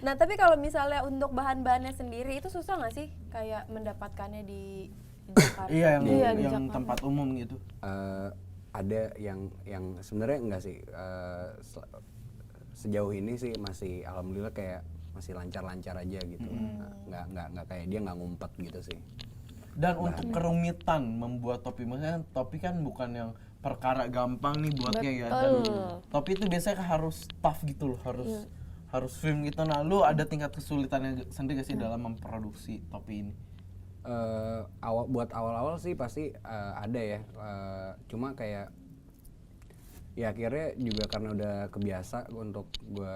Nah, tapi kalau misalnya untuk bahan-bahannya sendiri itu susah nggak sih kayak mendapatkannya di Jakarta? Iya Iya, di yang Jakarta. tempat umum gitu. Ada yang sebenarnya enggak sih. Sejauh ini sih masih alhamdulillah kayak masih lancar-lancar aja gitu. Nggak kayak dia nggak ngumpet gitu sih. Dan untuk kerumitan membuat topi, maksudnya topi kan bukan yang perkara gampang nih buatnya ya. Dan topi itu biasanya harus tough gitu loh, harus firm gitu. Nah, lu ada tingkat kesulitannya sendiri gak sih dalam memproduksi topi ini? Buat awal-awal sih pasti ada ya. Cuma kayak ya akhirnya juga karena udah kebiasa untuk gue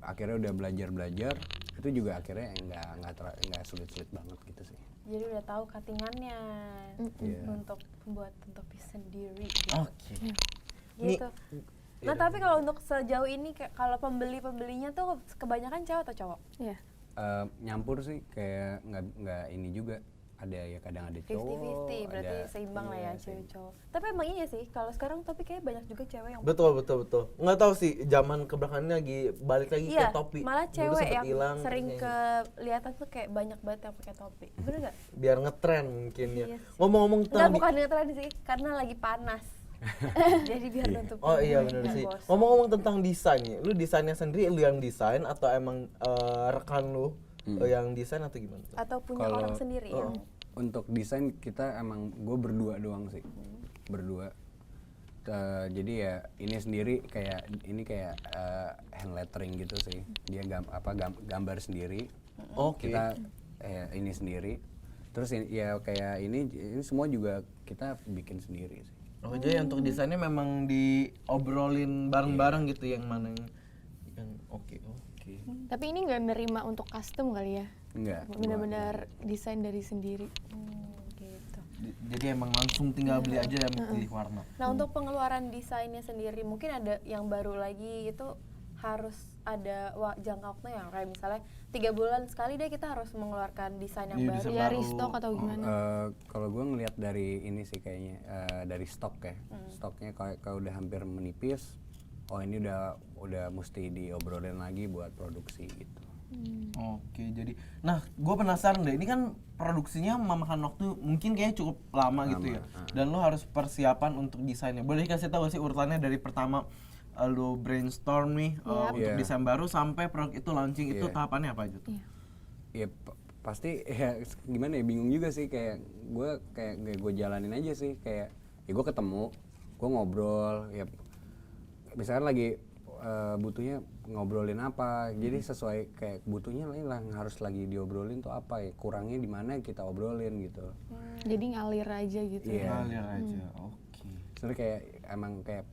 akhirnya udah belajar itu juga akhirnya nggak sulit-sulit banget gitu sih. Jadi udah tahu cuttingannya Iya. untuk membuat topi sendiri. Oke. Gitu. Nah, tapi kalau untuk sejauh ini kalau pembelinya tuh kebanyakan cewek atau cowok? Iya. Nyampur sih kayak nggak ini juga ada ya kadang ada cowok 50-50, berarti ada- seimbang lah ya iya, cewek cowok. Tapi emang iya sih, kalau sekarang topi kayak banyak juga cewek yang Betul. Nggak tahu sih, zaman kebelakangan lagi balik lagi iya, ke topi. malah Dulu cewek sempet yang hilang, sering terus kelihatan tuh kayak banyak banget yang pakai topi. Bener nggak? biar ngetren mungkin ya. Iya sih. Ngomong-ngomong Enggak, tentang bukan ngetren sih, karena lagi panas. Jadi biar nutup. Oh iya benar sih. Ngomong-ngomong tentang desainnya, lu desainnya sendiri lu yang desain atau emang rekan lu yang desain atau gimana? Atau punya Kalau- orang sendiri yang Untuk desain kita emang gue berdua doang sih, berdua. Jadi ya ini sendiri kayak hand lettering gitu sih. Dia gambar sendiri. Oke. Kita ini sendiri. Terus ya kayak ini semua juga kita bikin sendiri sih. Oh, jadi untuk desainnya memang diobrolin bareng-bareng gitu yang mana yang oke. Tapi ini nggak nerima untuk custom kali ya? Enggak. Benar-benar desain dari sendiri. Gitu. Jadi emang langsung tinggal beli aja dan pilih warna. Nah, untuk pengeluaran desainnya sendiri mungkin ada yang baru lagi itu harus ada jangka waktunya ya, kayak misalnya 3 bulan sekali deh kita harus mengeluarkan desain yang Iya, baru. desain Ya baru. restock atau gimana? Kalau gue ngelihat dari ini sih kayaknya dari stok ya. Stoknya kalau udah hampir menipis, oh ini udah mesti diobrolin lagi buat produksi gitu. Oke, jadi nah gue penasaran deh, ini kan produksinya memakan waktu mungkin kayak cukup lama gitu ya. Dan lo harus persiapan untuk desainnya. Boleh kasih tahu sih urutannya dari pertama lo brainstorm nih untuk desain baru sampai produk itu launching itu tahapannya apa aja tuh? Ya pasti ya gimana ya, bingung juga sih, kayak gue jalanin aja sih, kayak ya gue ketemu, gue ngobrol, ya misalnya lagi butuhnya ngobrolin apa, jadi sesuai kayak butuhnya lah yang harus lagi diobrolin tuh apa ya, kurangnya di mana kita obrolin gitu. Jadi ngalir aja gitu. Iya. Ngalir aja, oke. Sebenarnya kayak emang kayak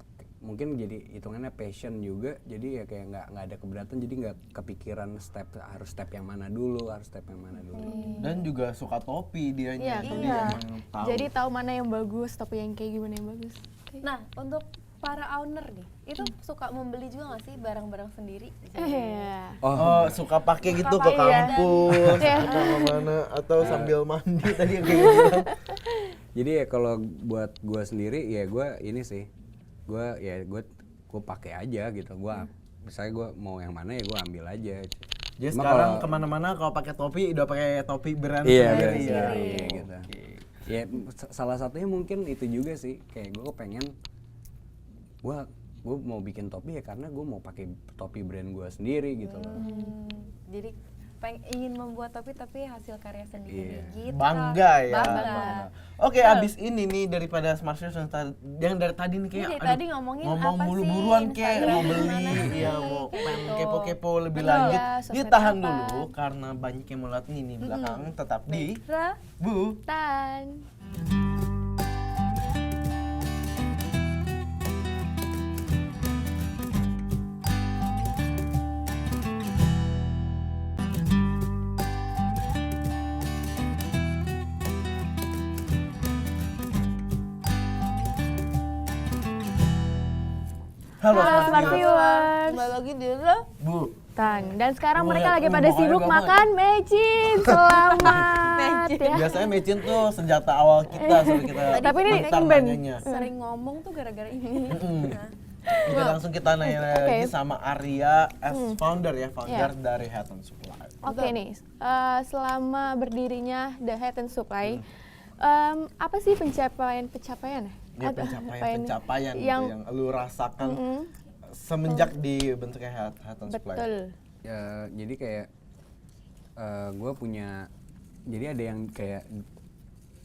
mungkin jadi hitungannya passion juga, jadi ya kayak nggak ada keberatan, jadi nggak kepikiran harus step yang mana dulu. Dan juga suka topi dianya, jadi Iya. emang tahu. Jadi tahu mana yang bagus, tapi yang kayak gimana yang bagus. Nah, untuk para owner nih, itu suka membeli juga nggak sih barang-barang sendiri? Iya. Oh, suka pakai gitu ke pakai, iya. kampus atau kemana atau sambil mandi tadi yang kayak gitu kan. Jadi ya kalau buat gue sendiri ya gue ini sih, gue pakai aja gitu. Misalnya gue mau yang mana ya gue ambil aja. Jadi Cuma sekarang kalau- kemana-mana kalau pakai topi udah pakai topi brand Iya, sendiri brand ya. sendiri, gitu. Ya salah satunya mungkin itu juga sih, kayak gue pengen gue mau bikin topi ya karena gue mau pakai topi brand gue sendiri gitu loh. Jadi ingin membuat topi tapi hasil karya sendiri gitu. Bangga ya. Bangga. Oke, abis ini nih daripada Smart Shoes yang dari tadi nih kayak Ini dari tadi ngomongin ngomong apa mulu sih, buruan kayak mau Instagram beli, gimana sih, ya mau kayak pengen gitu. kepo-kepo lebih Betul. lanjut. Ya, Dia sosmed tahan apa. dulu karena banyak yang mau lihat nih di belakang, tetap di Ra, Bu. Tan. Halo, Halo Smart Smart Viewers. Viewers. kembali lagi di Ra. Bu. Tan. Dan sekarang Oh, mereka ya, lagi pada pokoknya sibuk banget. makan mecin. Selamat Mecin. ya. Biasanya mecin tuh senjata awal kita sampai kita Tapi ini bentar imben. nanyanya. Sering ngomong tuh gara-gara ini. Nah, Jadi langsung kita nanya lagi sama Arya as founder ya, founder Iya. dari Head and Supply. Oke nih, selama berdirinya The Head and Supply, apa sih pencapaian Ya, pencapaian gitu yang yang lu rasakan semenjak dibentuknya Head and Supply. betul? Ya, jadi kayak gue punya, jadi ada yang kayak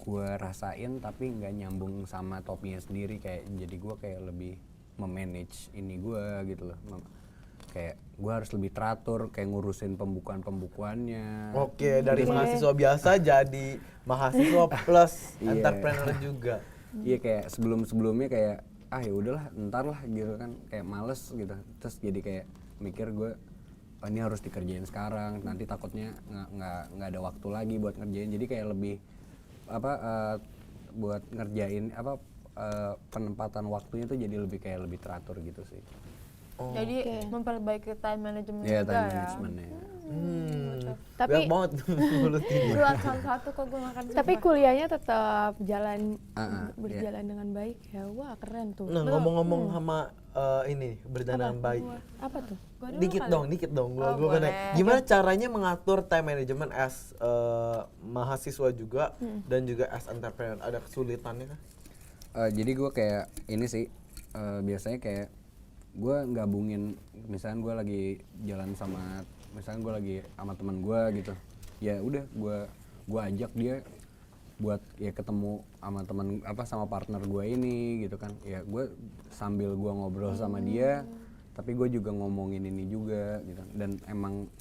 gue rasain tapi nggak nyambung sama topinya sendiri, kayak jadi gue kayak lebih memanage ini gue gitu loh. Kayak gue harus lebih teratur, kayak ngurusin pembukuannya. Oke, dari mahasiswa biasa jadi mahasiswa plus Iya. entrepreneur juga. Iya, kayak sebelumnya kayak ya udahlah ntar lah gitu kan, kayak males gitu. Terus jadi kayak mikir gue, ini harus dikerjain sekarang, nanti takutnya nggak ada waktu lagi buat ngerjain. Jadi kayak lebih buat ngerjain penempatan waktunya tuh jadi lebih teratur gitu sih. jadi memperbaiki time management Iya, juga time ya. managementnya. Tapi- Banyak banget mulutnya. Buat satu kok gue makan Tapi kuliahnya tetap berjalan iya. dengan baik ya. Wah keren tuh. Nah, ngomong-ngomong sama ini berjalan dengan baik. Apa tuh? Dikit dong gua boleh. nanya. Gimana caranya mengatur time management as mahasiswa juga dan juga as entrepreneur? Ada kesulitannya kah? Jadi gue kayak ini sih, biasanya kayak gue gabungin, misalnya gue lagi jalan sama, misalnya gue lagi sama teman gue gitu, ya udah gue ajak dia buat ya ketemu sama teman apa sama partner gue ini gitu kan. Ya gue sambil gue ngobrol sama dia, tapi gue juga ngomongin ini juga gitu. Dan emang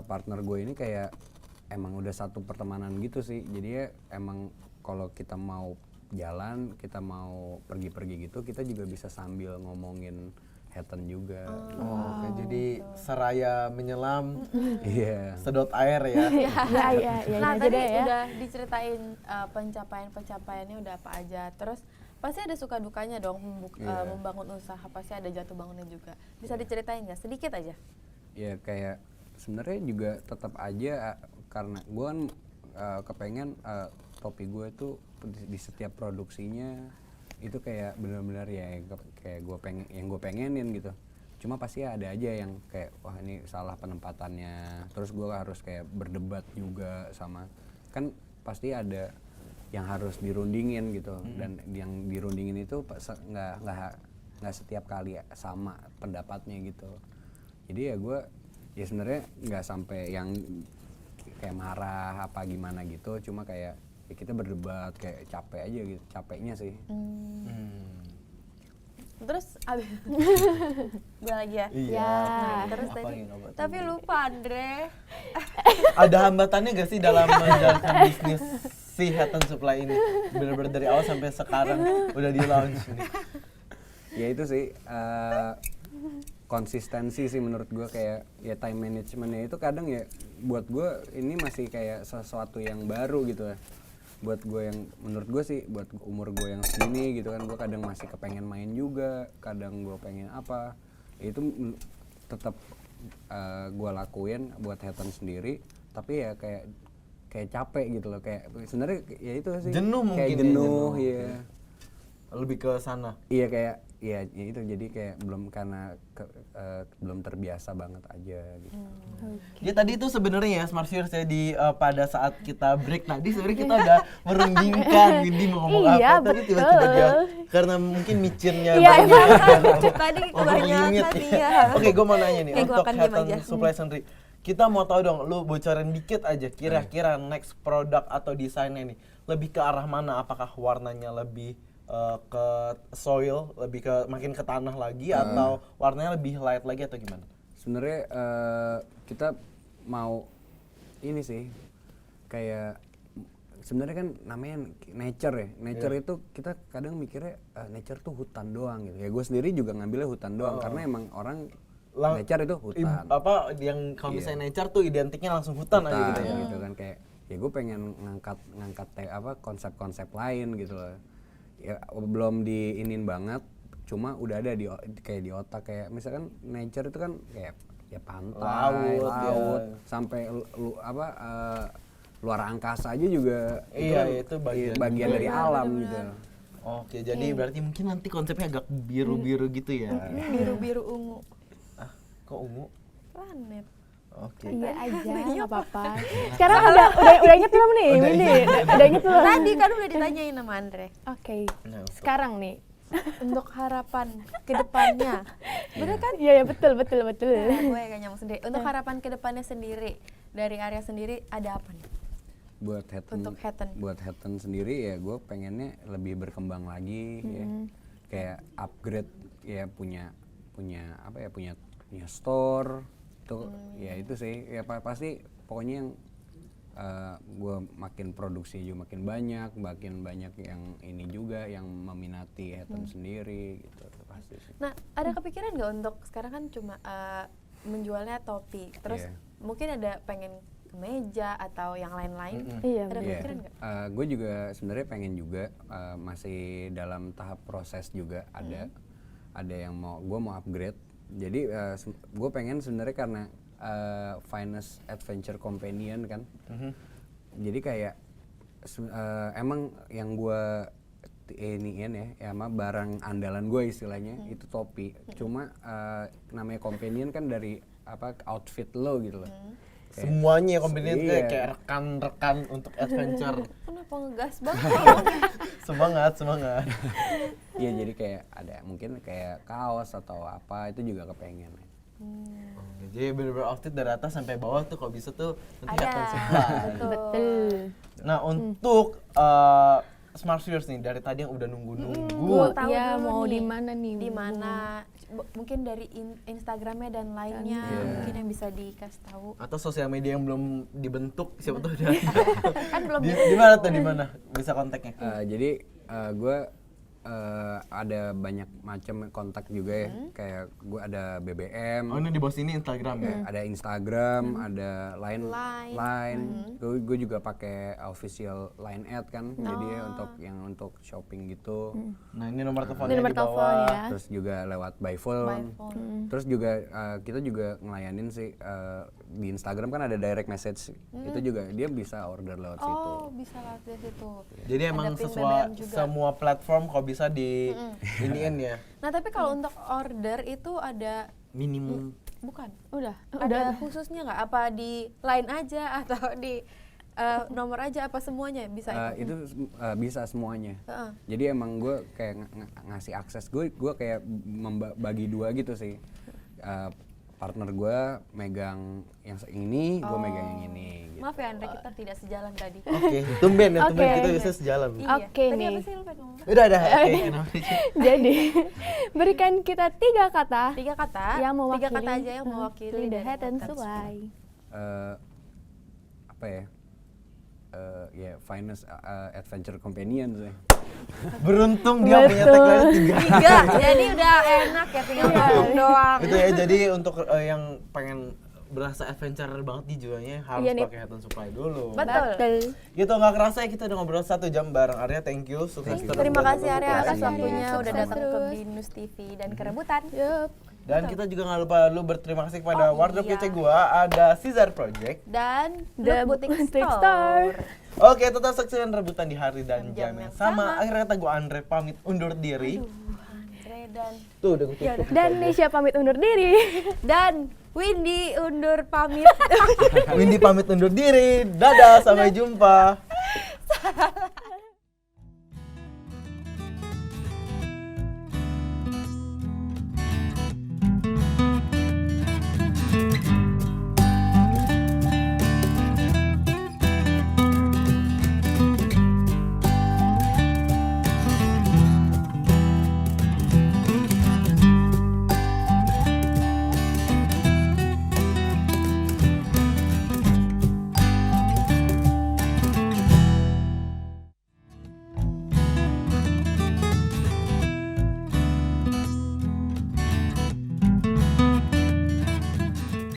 partner gue ini kayak emang udah satu pertemanan gitu sih. Jadi ya emang kalau kita mau jalan, kita mau pergi-pergi gitu, kita juga bisa sambil ngomongin Hatton juga. Oh, oke. Jadi seraya menyelam, Iya. sedot air ya. Iya, Nah, aja tadi deh ya. udah diceritain pencapaian-pencapaiannya udah apa aja. Terus pasti ada suka dukanya dong membangun usaha, pasti ada jatuh bangunnya juga. Bisa diceritain nggak? Sedikit aja. Ya kayak sebenarnya juga tetap aja karena gue kan kepengen topi gue tuh di setiap produksinya itu kayak benar-benar ya kayak gue pengenin gitu. Cuma pasti ada aja yang kayak wah ini salah penempatannya. Terus gue harus kayak berdebat juga sama, kan pasti ada yang harus dirundingin gitu. Dan yang dirundingin itu nggak setiap kali sama pendapatnya gitu. Jadi ya gue ya sebenarnya nggak sampai yang kayak marah apa gimana gitu, cuma kayak ya kita berdebat kayak capek aja gitu, capeknya sih. Terus abis gue lagi ya. Iya. Nah, terus Apa tadi yang nggak tapi lupa Andre. Ada hambatannya gak sih dalam menjalankan bisnis si Hatton Supply ini? Bener-bener dari awal sampai sekarang udah di launch nih. Ya itu sih konsistensi sih menurut gue, kayak ya time managementnya itu kadang ya buat gue ini masih kayak sesuatu yang baru gitu ya. Buat gue yang menurut gue sih buat umur gue yang segini gitu kan, gue kadang masih kepengen main juga, kadang gue pengen apa, itu tetap gue lakuin buat Hatton sendiri. Tapi ya kayak capek gitu loh, kayak sebenarnya ya itu sih Jenuh mungkin kayak ya, jenuh jenuh. ya. Lebih ke sana. Iya kayak ya itu jadi kayak belum karena belum terbiasa banget aja gitu. Ya tadi itu sebenarnya ya Smart Viewers ya di pada saat kita break tadi sebenarnya kita udah merundingkan Windy mau ngomong Iya, apa tadi tiba-tiba dia betul. karena mungkin micinnya Iya, banyak. Tadi Overlimit kebanyakan ya. ya. Oke, gue mau nanya nih Oke, gua untuk akan diam Hatton aja. Supply sendiri. Kita mau tahu dong, lu bocorin dikit aja kira-kira next produk atau desainnya nih lebih ke arah mana? Apakah warnanya lebih ke soil, lebih ke makin ke tanah lagi atau warnanya lebih light lagi atau gimana? Sebenarnya kita mau ini sih kayak sebenarnya kan namanya nature ya. Nature itu kita kadang mikirnya nature tuh hutan doang gitu. Ya gue sendiri juga ngambilnya hutan doang karena emang orang nature itu hutan. Apa yang kalau misalnya nature tuh identiknya langsung hutan aja gitu ya. Gitu kan kayak ya gue pengen ngangkat konsep-konsep lain gitu loh. Ya belum diinin banget, cuma udah ada kayak di otak, kayak misalkan nature itu kan kayak ya pantai, laut, sampai luar angkasa aja juga Iya, kan itu bagian dari alam gitu. Oke, jadi berarti mungkin nanti konsepnya agak biru-biru gitu ya. Biru-biru ungu. Ah, kok ungu? Planet. Oke. Iya aja, nggak apa-apa. Sekarang udah inget belum nih, Windy? Udah inget belum? Tadi kan udah ditanyain sama Andre. Oke. Nah, Sekarang nih. Untuk harapan ke depannya. Bener kan? Iya, betul. Nah, gue kayak nyamuk sendiri. Untuk harapan ke depannya sendiri, dari area sendiri ada apa nih? Untuk Hatton. Buat Hatton sendiri ya gue pengennya lebih berkembang lagi ya. Kayak upgrade ya punya store itu ya itu sih ya pasti pokoknya yang gue makin produksi juga makin banyak yang ini juga yang meminati Hatton sendiri gitu pasti sih. Nah, ada kepikiran nggak untuk sekarang kan cuma menjualnya topi, terus mungkin ada pengen kemeja atau yang lain-lain? Iya, Ada bener. kepikiran nggak? Gue juga sebenarnya pengen juga masih dalam tahap proses juga ada yang gue mau upgrade. Jadi gue pengen sebenarnya karena Finest Adventure Companion kan. Jadi kayak emang yang gue iniin ya sama barang andalan gue istilahnya itu topi. Cuma namanya companion kan dari outfit lo gitu loh. Semuanya kombinasi Iya. kayak rekan-rekan untuk adventure. Kenapa ngegas banget? semangat. Iya jadi kayak ada mungkin kayak kaos atau apa itu juga kepengen. Oke, jadi bener-bener outfit dari atas sampai bawah tuh kalau bisa tuh nanti Ada. akan supply. Betul. Nah untuk smart viewers nih dari tadi yang udah nunggu-nunggu. Gua tahu ya dulu mau nih, di mana nih? di mana mungkin dari Instagramnya dan lainnya mungkin yang bisa dikasih tahu. Atau sosial media yang belum dibentuk siapa tuh ada. Kan belum Di mana tuh di mana bisa kontaknya? Jadi gue ada banyak macam kontak juga ya. Kayak gue ada BBM, Oh ini di bawah sini Instagram ya. ada Instagram, ada Line. Line. Gue juga pakai official Line ad kan. Jadi ya untuk shopping gitu. Nah ini nomor teleponnya Ini nomor di bawah. telepon ya. Terus juga lewat by phone. Terus juga kita juga ngelayanin sih di Instagram kan ada direct message. Itu juga dia bisa order lewat situ. Oh, bisa lewat dari situ. Jadi emang Ada pin sesuai BBM juga. semua platform kok bisa di iniin ya. Nah, tapi kalau untuk order itu ada Minimum. bukan? Udah. Ada khususnya nggak? Apa di line aja atau di nomor aja apa semuanya bisa itu? Itu bisa semuanya. Heeh. Jadi emang gue kayak ngasih akses, gue kayak bagi dua gitu sih. Partner gue megang yang ini, gue megang yang ini. Gitu. Maaf ya Andre, kita tidak sejalan tadi. Oke, tumben ya, tumben Oke. kita bisa sejalan. Iya. Oke Tadi nih. apa sih lu pengen ngomong? Udah, oke. Kenapa sih? Jadi berikan kita 3 kata Tiga kata. yang mewakili Tiga kata aja yang mewakili the dari head and Head and supply. Apa ya? Ya finest adventure companion sih. Beruntung dia punya tagline 3. Tiga, jadi udah enak ya tinggal ngomong doang. Itu ya, jadi untuk yang pengen berasa adventure banget di jiwanya harus Iya nih. pakai Head and Supply dulu. Betul. Gitu nggak kerasa ya kita udah ngobrol 1 jam bareng Arya. Thank you, sukses terus. Terima buat kasih Arya atas Arya. waktunya Sukses udah datang ke terus. Binus TV dan kerebutan. Yup. Dan kita juga nggak lupa lu berterima kasih kepada Oh, wardrobe iya. kece gua, ada Caesar Project. Dan The Look Boutique Boutique Store. Oke, tetap saksikan rebutan di hari dan Jam jam yang yang sama. sama. Akhirnya kata gua Andre pamit undur diri. Andre dan Tuh udah gue tutup. Dan Nisha pamit undur diri. dan Windy undur pamit. Windy pamit undur diri. Dadah, sampai jumpa.